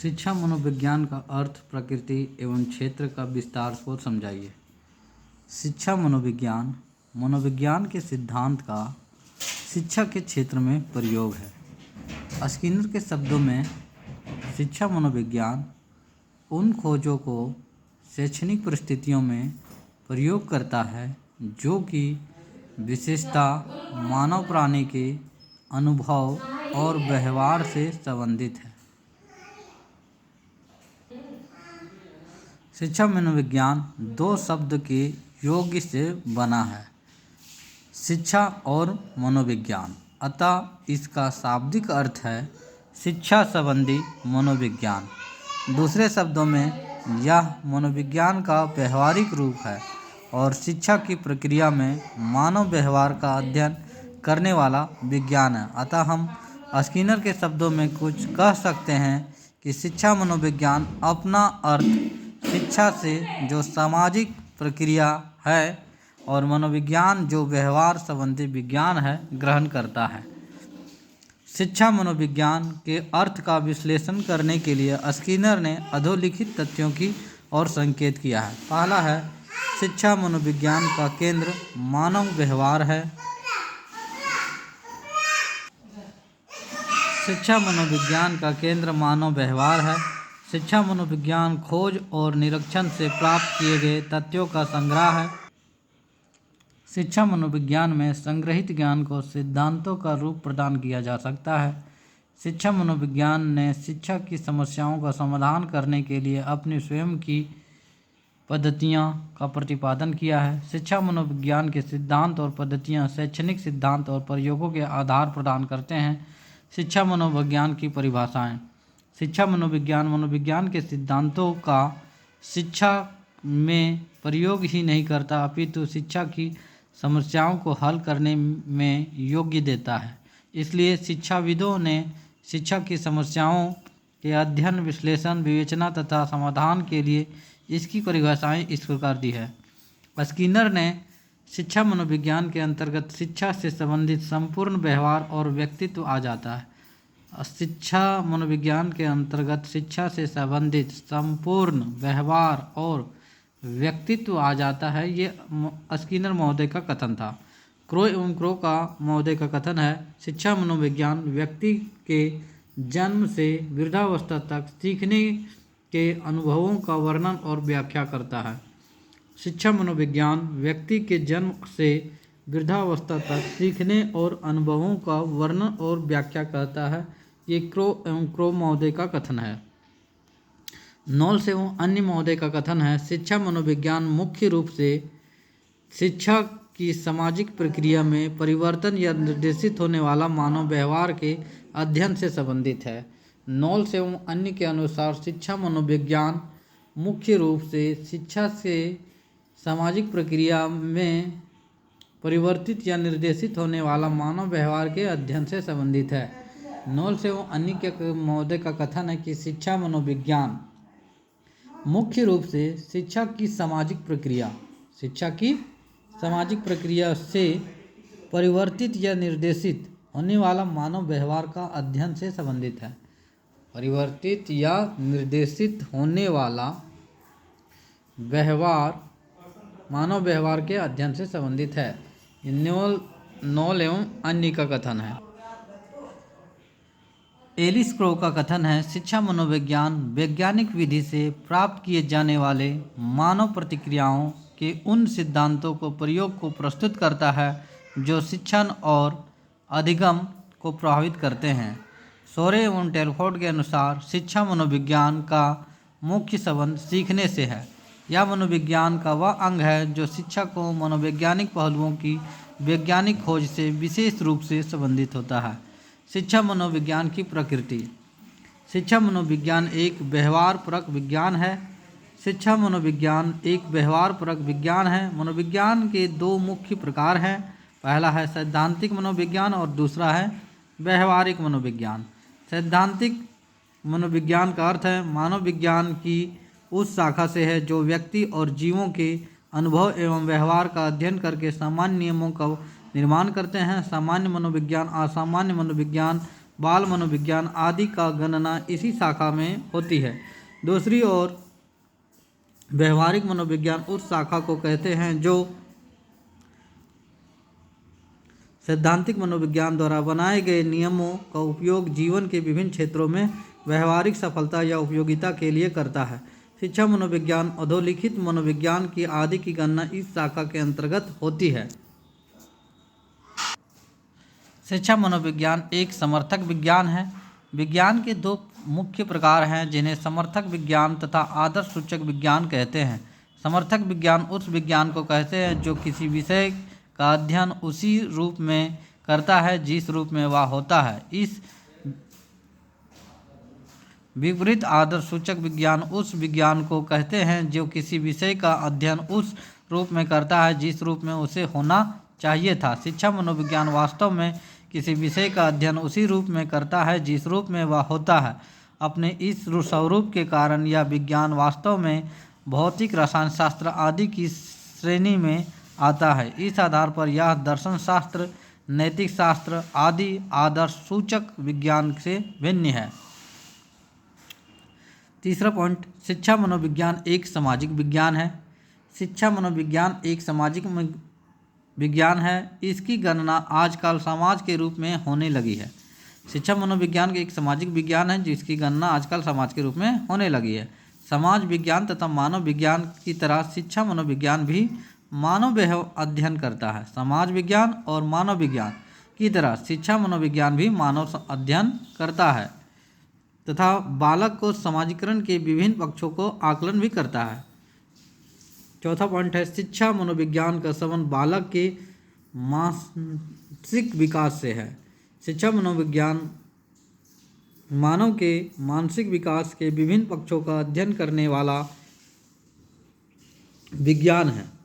शिक्षा मनोविज्ञान का अर्थ, प्रकृति एवं क्षेत्र का विस्तार से समझाइए। शिक्षा मनोविज्ञान मनोविज्ञान के सिद्धांत का शिक्षा के क्षेत्र में प्रयोग है। स्किनर के शब्दों में शिक्षा मनोविज्ञान उन खोजों को शैक्षणिक परिस्थितियों में प्रयोग करता है जो कि विशेषता मानव प्राणी के अनुभव और व्यवहार से संबंधित है। शिक्षा मनोविज्ञान दो शब्द के योग से बना है, शिक्षा और मनोविज्ञान। अतः इसका शाब्दिक अर्थ है शिक्षा संबंधी मनोविज्ञान। दूसरे शब्दों में यह मनोविज्ञान का व्यवहारिक रूप है और शिक्षा की प्रक्रिया में मानव व्यवहार का अध्ययन करने वाला विज्ञान है। अतः हम स्किनर के शब्दों में कुछ कह सकते हैं कि शिक्षा मनोविज्ञान अपना अर्थ शिक्षा से जो सामाजिक प्रक्रिया है और मनोविज्ञान जो व्यवहार संबंधी विज्ञान है ग्रहण करता है। शिक्षा मनोविज्ञान के अर्थ का विश्लेषण करने के लिए स्किनर ने अधोलिखित तथ्यों की ओर संकेत किया है। पहला है, शिक्षा मनोविज्ञान का केंद्र मानव व्यवहार है। शिक्षा मनोविज्ञान का केंद्र मानव व्यवहार है। शिक्षा मनोविज्ञान खोज और निरीक्षण से प्राप्त किए गए तथ्यों का संग्रह है। शिक्षा मनोविज्ञान में संग्रहित ज्ञान को सिद्धांतों का रूप प्रदान किया जा सकता है। शिक्षा मनोविज्ञान ने शिक्षा की समस्याओं का समाधान करने के लिए अपनी स्वयं की पद्धतियाँ का प्रतिपादन किया है। शिक्षा मनोविज्ञान के सिद्धांत और पद्धतियाँ शैक्षणिक सिद्धांत और प्रयोगों के आधार प्रदान करते हैं। शिक्षा मनोविज्ञान की परिभाषाएँ। शिक्षा मनोविज्ञान मनोविज्ञान के सिद्धांतों का शिक्षा में प्रयोग ही नहीं करता अपितु शिक्षा की समस्याओं को हल करने में योग्य देता है। इसलिए शिक्षाविदों ने शिक्षा की समस्याओं के अध्ययन, विश्लेषण, विवेचना तथा समाधान के लिए इसकी परिभाषाएं इस प्रकार दी है। स्किनर ने शिक्षा मनोविज्ञान के अंतर्गत शिक्षा से संबंधित संपूर्ण व्यवहार और व्यक्तित्व आ जाता है। शिक्षा मनोविज्ञान के अंतर्गत शिक्षा से संबंधित संपूर्ण व्यवहार और व्यक्तित्व आ जाता है। ये स्किनर महोदय का कथन था। क्रो एवं क्रो का महोदय का कथन है, शिक्षा मनोविज्ञान व्यक्ति के जन्म से वृद्धावस्था तक सीखने के अनुभवों का वर्णन और व्याख्या करता है। शिक्षा मनोविज्ञान व्यक्ति के जन्म से वृद्धावस्था तक सीखने और अनुभवों का वर्णन और व्याख्या करता है। ये क्रो एवं क्रो महोदय का कथन है। नॉल्स एवं अन्य महोदय का कथन है, शिक्षा मनोविज्ञान मुख्य रूप से शिक्षा की सामाजिक प्रक्रिया में परिवर्तन या निर्देशित होने वाला मानव व्यवहार के अध्ययन से संबंधित है। नॉल्स एवं अन्य के अनुसार शिक्षा मनोविज्ञान मुख्य रूप से शिक्षा से सामाजिक प्रक्रिया में परिवर्तित या निर्देशित होने वाला मानव व्यवहार के अध्ययन से संबंधित है। नॉल्स एवं अन्य के महोदय का कथन है कि शिक्षा मनोविज्ञान मुख्य रूप से शिक्षा की सामाजिक प्रक्रिया से परिवर्तित या निर्देशित होने वाला मानव व्यवहार का अध्ययन से संबंधित है। परिवर्तित या निर्देशित होने वाला व्यवहार मानव व्यवहार के अध्ययन से संबंधित है। नॉल एवं अन्य का कथन है। एलिस क्रो का कथन है, शिक्षा मनोविज्ञान वैज्ञानिक विधि से प्राप्त किए जाने वाले मानव प्रतिक्रियाओं के उन सिद्धांतों को प्रयोग को प्रस्तुत करता है जो शिक्षण और अधिगम को प्रभावित करते हैं। सोरे एवं टेलफोर्ड के अनुसार शिक्षा मनोविज्ञान का मुख्य संबंध सीखने से है। यह मनोविज्ञान का वह अंग है जो शिक्षा को मनोवैज्ञानिक पहलुओं की वैज्ञानिक खोज से विशेष रूप से संबंधित होता है। शिक्षा मनोविज्ञान की प्रकृति। शिक्षा मनोविज्ञान एक व्यवहारपरक विज्ञान है। शिक्षा मनोविज्ञान एक व्यवहारपरक विज्ञान है। मनोविज्ञान के दो मुख्य प्रकार हैं। पहला है सैद्धांतिक मनोविज्ञान और दूसरा है व्यवहारिक मनोविज्ञान। सैद्धांतिक मनोविज्ञान का अर्थ है मानव विज्ञान की उस शाखा से है जो व्यक्ति और जीवों के अनुभव एवं व्यवहार का अध्ययन करके सामान्य नियमों का निर्माण करते हैं। सामान्य मनोविज्ञान, असामान्य मनोविज्ञान, बाल मनोविज्ञान आदि का गणना इसी शाखा में होती है। दूसरी ओर व्यवहारिक मनोविज्ञान उस शाखा को कहते हैं जो सैद्धांतिक मनोविज्ञान द्वारा बनाए गए नियमों का उपयोग जीवन के विभिन्न क्षेत्रों में व्यवहारिक सफलता या उपयोगिता के लिए करता है। शिक्षा मनोविज्ञान अधोलिखित मनोविज्ञान की आदि की गणना इस शाखा के अंतर्गत होती है। शिक्षा मनोविज्ञान एक समर्थक विज्ञान है। विज्ञान के दो मुख्य प्रकार हैं जिन्हें समर्थक विज्ञान तथा आदर्श सूचक विज्ञान कहते हैं। समर्थक विज्ञान उस विज्ञान को कहते हैं जो किसी विषय का अध्ययन उसी रूप में करता है जिस रूप में वह होता है। इस विपरीत आदर्श सूचक विज्ञान उस विज्ञान को कहते हैं जो किसी विषय का अध्ययन उस रूप में करता है जिस रूप में उसे होना चाहिए था। शिक्षा मनोविज्ञान वास्तव में किसी विषय का अध्ययन उसी रूप में करता है जिस रूप में वह होता है। अपने इस स्वरूप के कारण यह विज्ञान वास्तव में भौतिक, रसायन शास्त्र आदि की श्रेणी में आता है। इस आधार पर यह दर्शन शास्त्र, नैतिक शास्त्र आदि आदर्श सूचक विज्ञान से भिन्न है। तीसरा पॉइंट, शिक्षा मनोविज्ञान एक सामाजिक विज्ञान है। शिक्षा मनोविज्ञान एक सामाजिक विज्ञान है। इसकी गणना आजकल समाज के रूप में होने लगी है। शिक्षा मनोविज्ञान एक सामाजिक विज्ञान है जिसकी गणना आजकल समाज के रूप में होने लगी है। समाज विज्ञान तथा मानव विज्ञान की तरह शिक्षा मनोविज्ञान भी मानव अध्ययन करता है। समाज विज्ञान और मानव विज्ञान की तरह शिक्षा मनोविज्ञान भी मानव अध्ययन करता है तथा बालक को समाजीकरण के विभिन्न पक्षों को आकलन भी करता है। चौथा पॉइंट है, शिक्षा मनोविज्ञान का संबंध बालक के मानसिक विकास से है। शिक्षा मनोविज्ञान मानव के मानसिक विकास के विभिन्न पक्षों का अध्ययन करने वाला विज्ञान है।